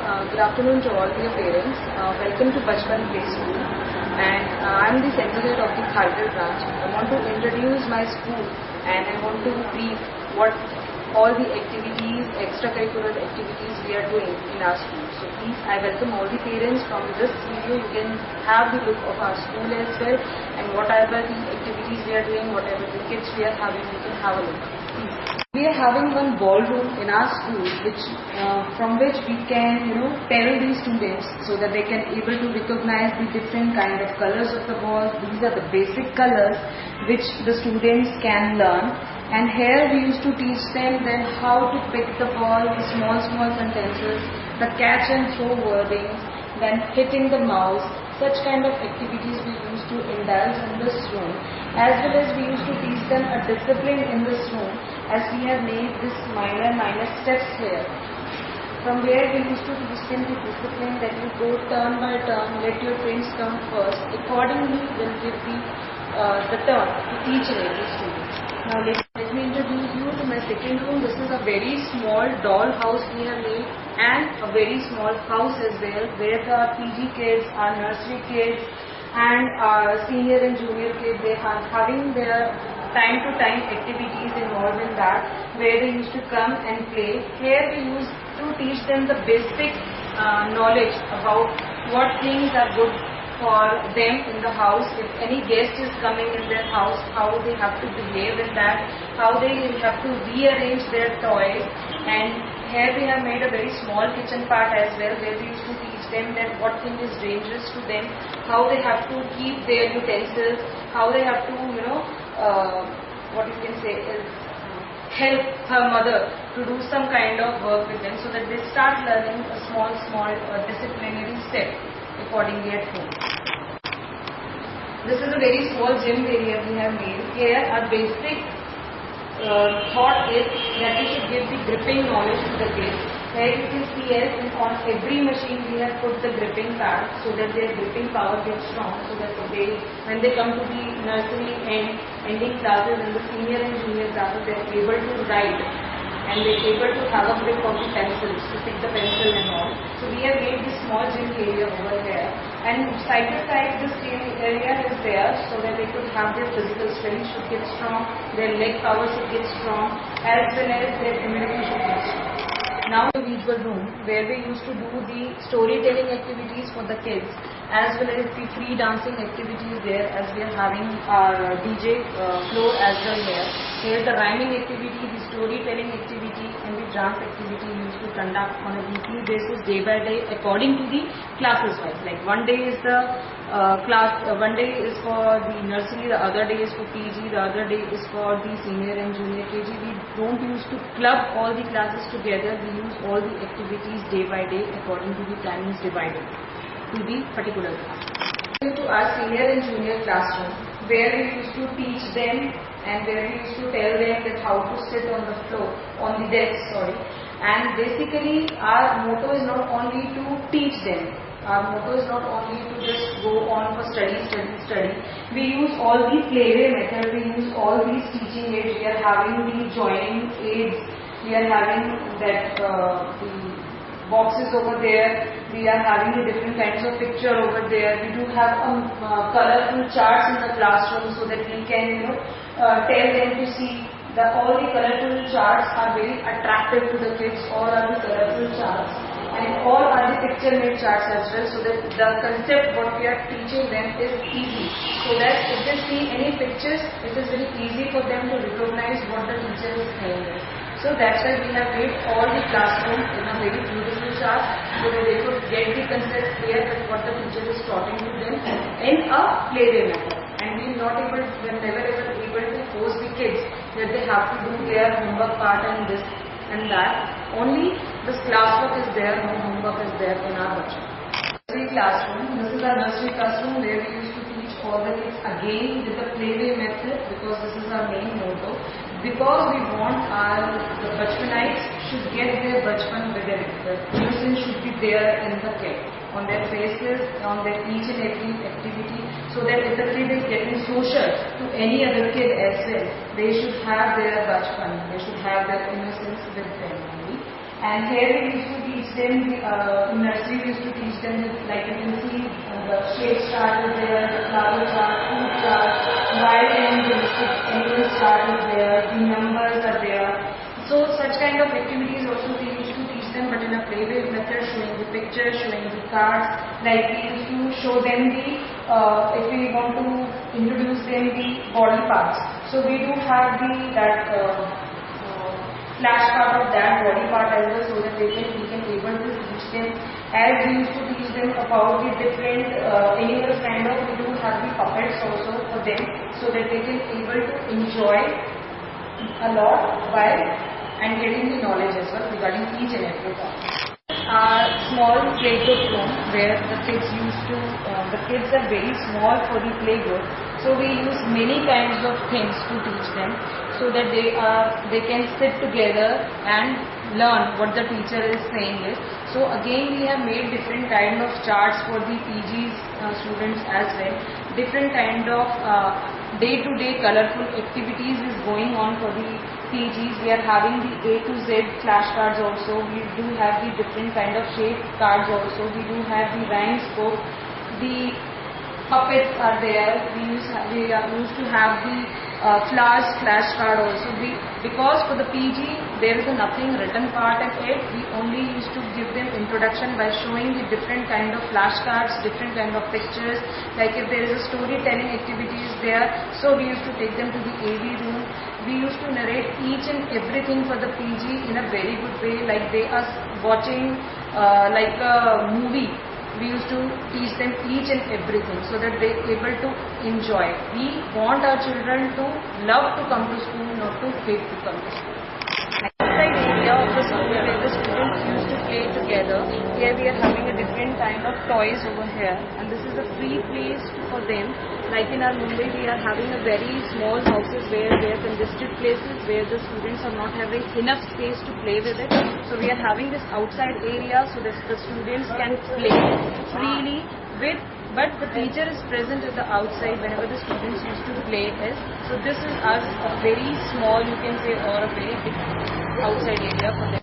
Good afternoon to all dear parents. Welcome to Bachpan Play School, and I am the center head of the Kharghar branch. I want to introduce my school and I want to brief what all the activities, extracurricular activities we are doing in our school. So please, I welcome all the parents. From this video you can have the look of our school as well, and whatever the activities we are doing, whatever the kids we are having, you can have a look. Please. We are having one ballroom in our school, from which we can, tell the students so that they can able to recognize the different kind of colors of the ball. These are the basic colors which the students can learn. And here we used to teach them then how to pick the ball, the small sentences, the catch and throw wordings, then hitting the mouse. Such kind of activities we used to indulge in this room, as well as we used to teach them a discipline in this room, as we have made this minor steps here. From where we used to teach them the discipline that you go turn by turn, let your friends come first. Accordingly, we'll give the turn to each and every student. Now let me introduce you to my second room. This is a very small doll house we have made, and a very small house as well, where the PG kids, our nursery kids and our senior and junior kids, they are having their time to time activities involved in that, where they used to come and play. Here we used to teach them the basic knowledge about what things are good for them in the house. If any guest is coming in their house, how they have to behave in that, how they have to rearrange their toys. And here we have made a very small kitchen part as well, where we used to teach them that what thing is dangerous to them, how they have to keep their utensils, how they have to, what you can say is help her mother to do some kind of work with them, so that they start learning a small disciplinary step accordingly at home. This is a very small gym area we have made. Here our basic thought is that we should give the gripping knowledge to the kids. Here you can see on every machine we have put the gripping pad, so that their gripping power gets strong, so that when they come to the nursery and ending classes and the senior and junior classes, they are able to write and they are able to have a grip of the pencils, to pick the pencil and all. So we have made this small gym area over here, and side to side this gym area is there, so that they could have their physical strength should get strong, their leg power should get strong, as well as their immunity should get strong. Now the visual room, where we used to do the storytelling activities for the kids, as well as the free dancing activities there, as we are having our DJ floor as well here. Here the rhyming activity, the storytelling activity and the dance activity we used to conduct on a weekly basis, day by day, according to the classes wise. Like one day is the one day is for the nursery, the other day is for PG, the other day is for the senior and junior KG. We don't use to club all the classes together. We use all the activities day by day according to the timings divided to the particular class. To our senior and junior classroom, where we used to teach them and where we used to tell them that how to sit on the floor, on the desk, and basically our motto is not only to teach them, our motto is not only to just go on for study. We use all the playway method, we use all these teaching aids. We are having the joining aids, we are having that the boxes over there, we are having the different kinds of picture over there. We do have colorful charts in the classroom, so that we can tell them to see that all the colorful charts are very attractive to the kids. All are the colorful charts, and all are the picture made charts as well, so that the concept what we are teaching them is easy, so that if they see any pictures, it is very easy for them to recognize what the teacher is saying. So that's why we have made all the classroom in a very beautiful chart, so that they could get the concept clear that what the teacher is taught to them in a playway method. And we are never ever able to force the kids that they have to do their homework part and this and that. Only this classwork is there, no homework is there in our nursery classroom. This is our nursery classroom, where we used to teach all the kids again with the playway method, because this is our main motto. Because we want the Bachpanites should get their Bachpan with it. The innocence should be there in the kid, on their faces, on their each and every activity, so that if the kid is getting social to any other kid as well, they should have their Bachpan, they should have their innocence with them only. And here we used to teach them, in nursery we used to teach them, like you can see, the shape chart is there, the flower chart, fruit chart, wild and domestic animal chart is there, the numbers are there. So such kind of activities also we used to teach them, but in a play-based method, showing the pictures, showing the cards. Like we used to show them the, if we want to introduce them the body parts. So we do have that flashcard of that body part as well, so that we can able to teach them. As we used to teach them about the different animals kind of, we do have the puppets also for them, so that they can able to enjoy a lot while and getting the knowledge as well regarding each and every topic. Our small playgroup room where the kids used to, the kids are very small for the playgroup, so we use many kinds of things to teach them, so that they can sit together and learn what the teacher is saying is. So again we have made different kind of charts for the PG's students as well. Different kind of day-to-day colorful activities is going on for the PGs. We are having the A to Z flashcards also. We do have the different kind of shape cards also. We do have the rhymes book. The puppets are there. We used to have the flowers flashcard also. Because for the PG there is a nothing written part in it, we only used to give them introduction by showing the different kind of flashcards, different kind of pictures. Like if there is a storytelling activities there, so we used to take them to the AV room. We used to narrate each and everything for the PG in a very good way, like they are watching like a movie. We used to teach them each and everything, so that they are able to enjoy. We want our children to love to come to school, not to hate to come to school. Outside area of the school where the students used to play together, here we are having a different kind of toys over here, and this is a free place for them. Like in our Mumbai, we are having a very small houses where they are congested places where the students are not having enough space to play with it. So we are having this outside area so that the students can play freely with, but the teacher is present at the outside whenever the students used to play is. So this is a very small, you can say, or a very big outside area for them.